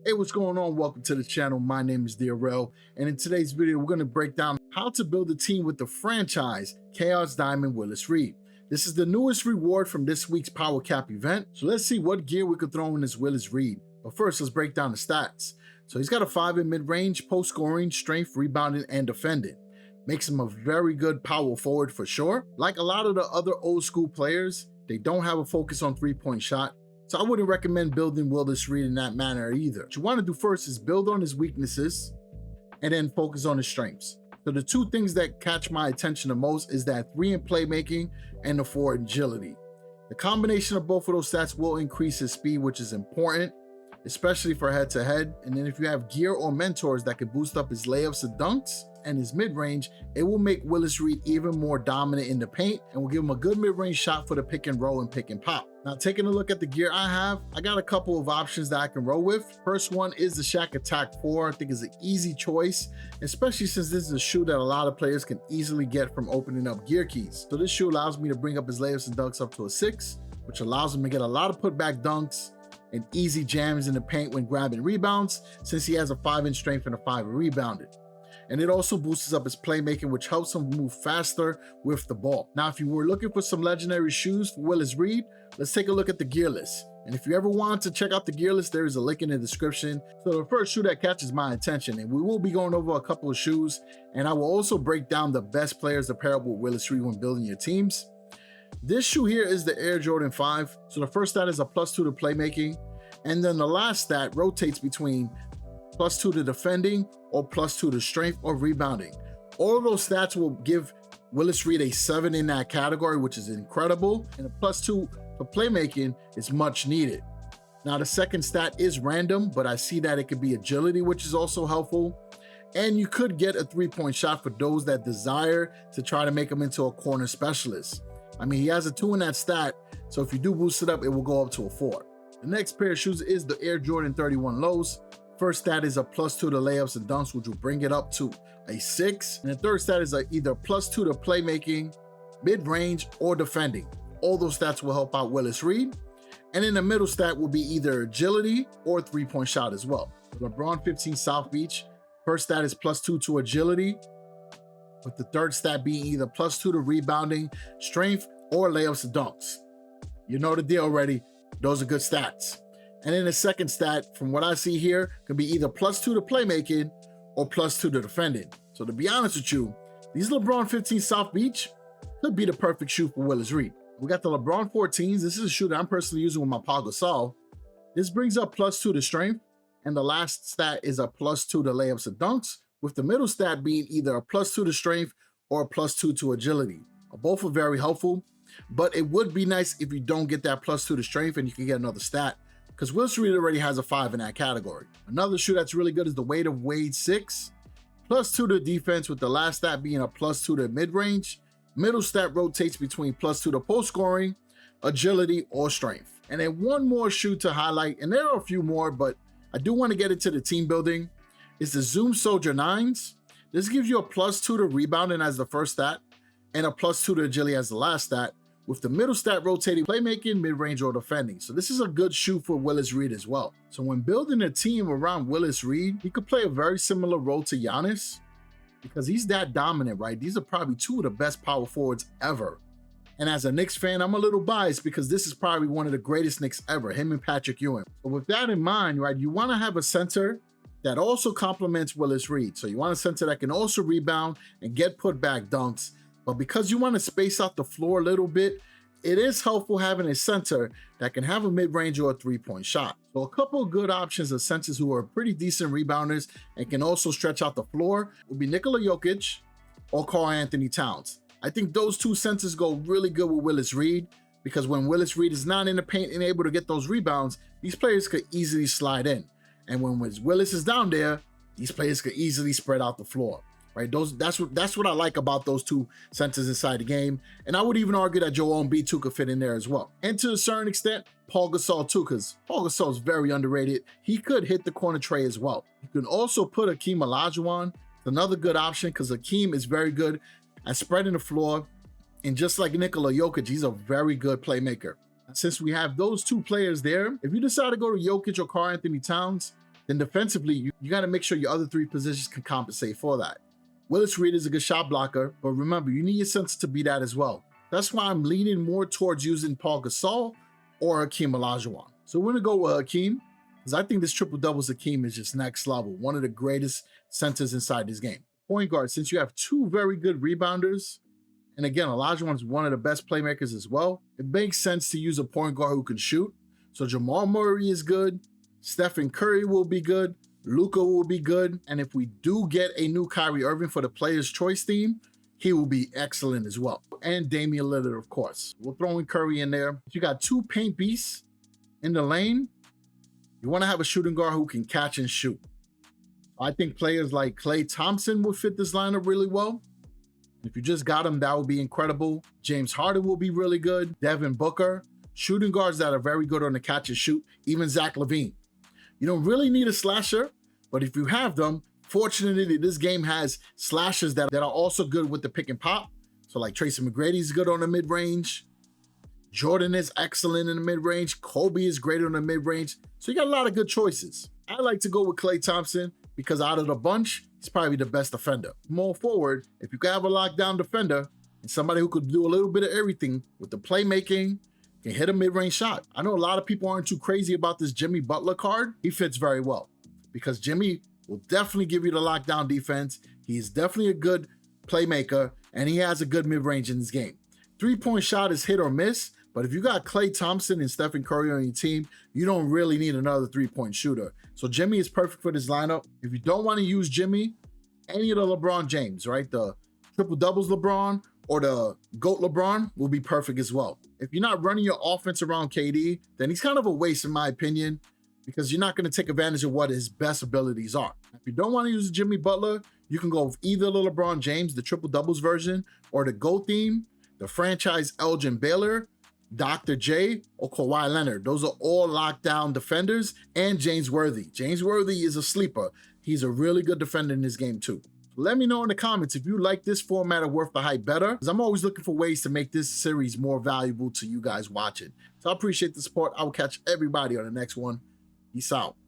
Hey, what's going on? Welcome to the channel. My name is DaReal, and in today's video, we're going to break down how to build a team with the franchise Chaos Diamond Willis Reed. This is the newest reward from this week's Power Cap event, so let's see what gear we could throw in this Willis Reed. But first, let's break down the stats. So he's got a 5 in mid-range, post scoring, strength, rebounding, and defending. Makes him a very good power forward for sure. Like a lot of the other old school players, they don't have a focus on three-point shot. So I wouldn't recommend building Willis Reed in that manner either. What you want to do first is build on his weaknesses and then focus on his strengths. So the two things that catch my attention the most is that 3 in playmaking and the 4 in agility. The combination of both of those stats will increase his speed, which is important, especially for head-to-head. And then if you have gear or mentors that can boost up his layups and dunks and his mid-range, it will make Willis Reed even more dominant in the paint and will give him a good mid-range shot for the pick and roll and pick and pop. Now, taking a look at the gear I have, I got a couple of options that I can roll with. First one is the Shaq Attack 4. I think is an easy choice, especially since this is a shoe that a lot of players can easily get from opening up gear keys. So this shoe allows me to bring up his layups and dunks up to a 6, which allows him to get a lot of putback dunks and easy jams in the paint when grabbing rebounds, since he has a 5 in strength and a 5 in rebounding. And it also boosts up his playmaking, which helps him move faster with the ball. Now, if you were looking for some legendary shoes for Willis Reed, let's take a look at the gear list. And if you ever want to check out the gear list, there is a link in the description. So the first shoe that catches my attention, and we will be going over a couple of shoes, and I will also break down the best players to pair up with Willis Reed when building your teams. This shoe here is the Air Jordan 5. So the first stat is a +2 to playmaking, and then the last stat rotates between +2 to defending or +2 to strength or rebounding. All of those stats will give Willis Reed a 7 in that category, which is incredible, and a +2 for playmaking is much needed. Now, the second stat is random, but I see that it could be agility, which is also helpful. And you could get a 3-point shot for those that desire to try to make him into a corner specialist. I mean, he has a 2 in that stat, so if you do boost it up, it will go up to a 4. The next pair of shoes is the Air Jordan 31 Lows. First stat is a +2 to layups and dunks, which will bring it up to a 6. And the third stat is either +2 to playmaking, mid-range, or defending. All those stats will help out Willis Reed. And in the middle stat will be either agility or 3-point shot as well. LeBron 15 South Beach, first stat is +2 to agility, with the third stat being either +2 to rebounding, strength, or layups and dunks. You know the deal already. Those are good stats. And then the second stat, from what I see here, could be either +2 to playmaking or +2 to defending. So to be honest with you, these LeBron 15 South Beach could be the perfect shoe for Willis Reed. We got the LeBron 14s. This is a shoe that I'm personally using with my Pau Gasol. This brings up +2 to strength, and the last stat is a +2 to layups and dunks, with the middle stat being either a +2 to strength or a +2 to agility. Both are very helpful, but it would be nice if you don't get that +2 to strength and you can get another stat, because Willis Reed already has a 5 in that category. Another shoe that's really good is the Weight of Wade 6. +2 to defense, with the last stat being a +2 to mid-range. Middle stat rotates between +2 to post scoring, agility, or strength. And then one more shoe to highlight, and there are a few more, but I do want to get into the team building, is the Zoom Soldier 9s. This gives you a +2 to rebounding as the first stat, and a +2 to agility as the last stat, with the middle stat rotating playmaking, mid-range, or defending. So this is a good shoe for Willis Reed as well. So when building a team around Willis Reed, he could play a very similar role to Giannis, because he's that dominant, right? These are probably 2 of the best power forwards ever. And as a Knicks fan, I'm a little biased because this is probably one of the greatest Knicks ever, him and Patrick Ewing. But with that in mind, right, you want to have a center that also complements Willis Reed. So you want a center that can also rebound and get putback dunks. But because you want to space out the floor a little bit, it is helpful having a center that can have a mid-range or a 3-point shot. So a couple of good options of centers who are pretty decent rebounders and can also stretch out the floor would be Nikola Jokic or Karl-Anthony Towns. I think those two centers go really good with Willis Reed, because when Willis Reed is not in the paint and able to get those rebounds, these players could easily slide in. And when Willis is down there, these players could easily spread out the floor. Right, that's what I like about those two centers inside the game. And I would even argue that Joel Embiid too could fit in there as well. And to a certain extent, Pau Gasol too, because Pau Gasol is very underrated. He could hit the corner tray as well. You can also put Hakeem Olajuwon, another good option, because Hakeem is very good at spreading the floor. And just like Nikola Jokic, he's a very good playmaker. Since we have those two players there, if you decide to go to Jokic or Karl-Anthony Towns, then defensively, you got to make sure your other three positions can compensate for that. Willis Reed is a good shot blocker, but remember, you need your center to be that as well. That's why I'm leaning more towards using Paul Gasol or Hakeem Olajuwon. So we're going to go with Hakeem, because I think this triple doubles Hakeem is just next level. One of the greatest centers inside this game. Point guard, since you have two very good rebounders, and again, Olajuwon's one of the best playmakers as well, it makes sense to use a point guard who can shoot. So Jamal Murray is good, Stephen Curry will be good, Luka will be good, and if we do get a new Kyrie Irving for the Players' Choice team, he will be excellent as well. And Damian Lillard, of course. We'll throw in Curry in there. If you got two paint beasts in the lane, you want to have a shooting guard who can catch and shoot. I think players like Klay Thompson will fit this lineup really well. If you just got him, that would be incredible. James Harden will be really good. Devin Booker. Shooting guards that are very good on the catch and shoot. Even Zach LaVine. You don't really need a slasher, but if you have them, fortunately, this game has slashers that are also good with the pick and pop. So like Tracy McGrady's good on the mid-range. Jordan is excellent in the mid-range. Kobe is great on the mid-range. So you got a lot of good choices. I like to go with Klay Thompson because out of the bunch, he's probably the best defender. More forward, if you can have a lockdown defender and somebody who could do a little bit of everything with the playmaking, can hit a mid-range shot. I know a lot of people aren't too crazy about this Jimmy Butler card. He fits very well because Jimmy will definitely give you the lockdown defense. He's definitely a good playmaker, and he has a good mid-range in this game. Three-point shot is hit or miss, but if you got Klay Thompson and Stephen Curry on your team, you don't really need another three-point shooter. So Jimmy is perfect for this lineup. If you don't want to use Jimmy, any of the LeBron James, right? The triple-doubles LeBron or the GOAT LeBron will be perfect as well. If you're not running your offense around KD, then he's kind of a waste in my opinion, because you're not going to take advantage of what his best abilities are. If you don't want to use Jimmy Butler, you can go with either the LeBron James, the triple doubles version, or the GOAT theme, the franchise Elgin Baylor, Dr. J, or Kawhi Leonard. Those are all lockdown defenders, and James Worthy. James Worthy is a sleeper. He's a really good defender in this game too. Let me know in the comments if you like this format of Worth the Hype better, because I'm always looking for ways to make this series more valuable to you guys watching. So I appreciate the support. I will catch everybody on the next one. Peace out.